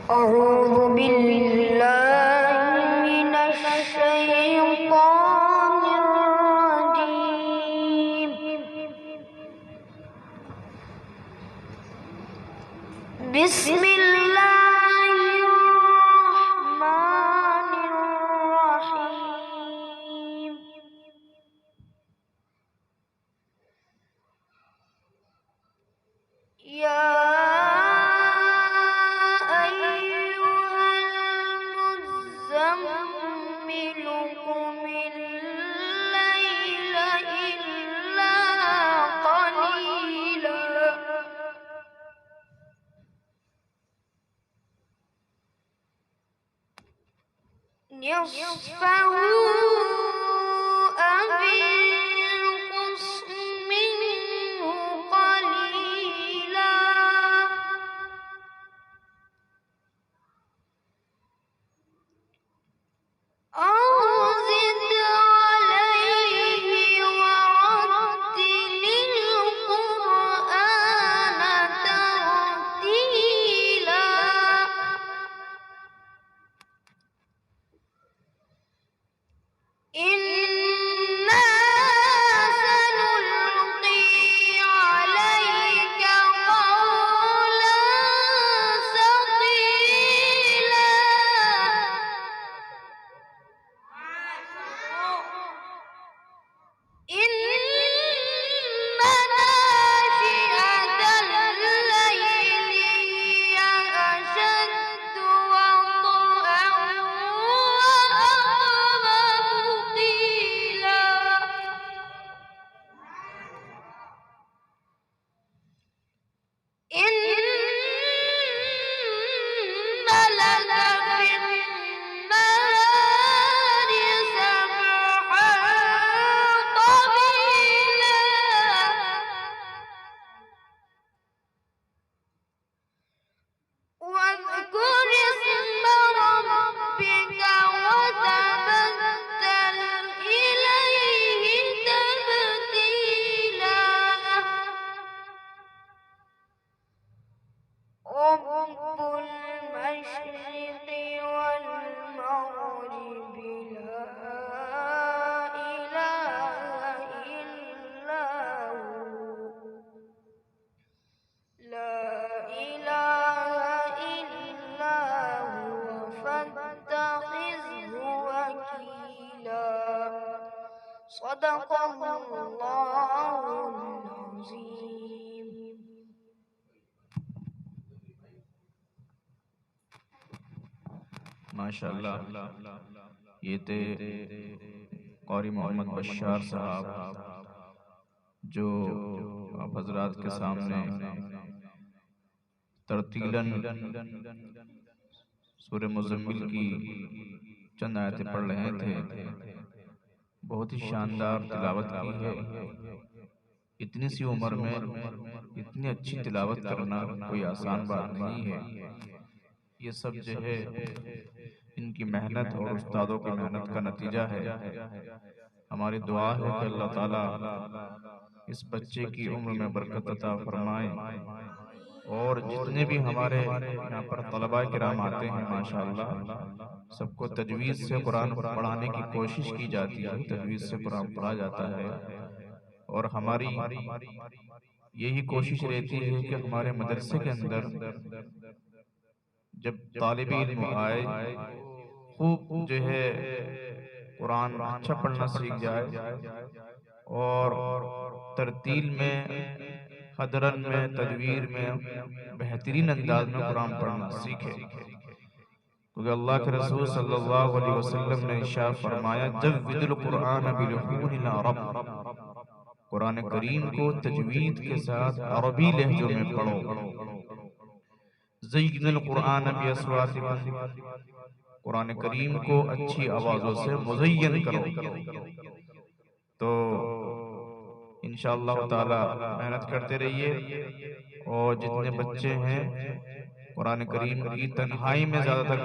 أعوذ بالله من الشيطان الرجيم. بسم الله الرحمن الرحيم. يا أيها المزمل قم الليل إلا قليلا نصفه أو انقص منه قليلا أو زد عليه ورتل القرآن ترتيلا. إنا سنلقي عليك قولا ثقيلا. إن ناشئة الليل هي أشد وطئا وأقوم قيلا. إن لك في النهار سبحا طويلا واذكر اسم ربك وتبتل إليه تبتيلا. رب المشرق والمغرب لا إله إلا هو لا إله إلا هو فاتخذه وكيلا. صدق الله العظيم. ماشاءاللہ یہ تھے قاری محمد بشار صاحب جو آپ حضرات کے سامنے ترتیلاً سورہ مزمل کی چند آیتیں پڑھ رہے تھے. بہت ہی شاندار تلاوت کی ہے. اتنی سی عمر میں اتنی اچھی تلاوت کرنا کوئی آسان بات نہیں ہے. یہ سب جو ہے ان کی محنت اور استادوں کی محنت کا نتیجہ ہے. ہماری دعا ہے کہ اللہ تعالیٰ اس بچے کی عمر میں برکت عطا فرمائے. اور جتنے بھی ہمارے یہاں پر طلباء کرام آتے ہیں ماشاءاللہ سب کو تجوید سے قرآن پڑھانے کی کوشش کی جاتی ہے. تجوید سے قرآن پڑھا جاتا ہے اور ہماری یہی کوشش رہتی ہے کہ ہمارے مدرسے کے اندر جب طالب علم آئے خوب جو ہے قرآن اچھا پڑھنا سیکھ جائے اور ترتیل میں حدرن میں تدویر میں بہترین انداز میں قرآن پڑھنا سیکھے. کیونکہ اللہ کے رسول صلی اللہ علیہ وسلم نے ارشاد فرمایا جوّد القرآن بلحون العرب، قرآن کریم کو تجوید کے ساتھ عربی لہجوں میں پڑھو. زین القرآن باصواتکم، قرآن کریم کو اچھی آوازوں سے مزین کرو. تو انشاءاللہ تعالی محنت کرتے رہیے اور جتنے بچے ہیں قرآن کریم کی تنہائی میں زیادہ تر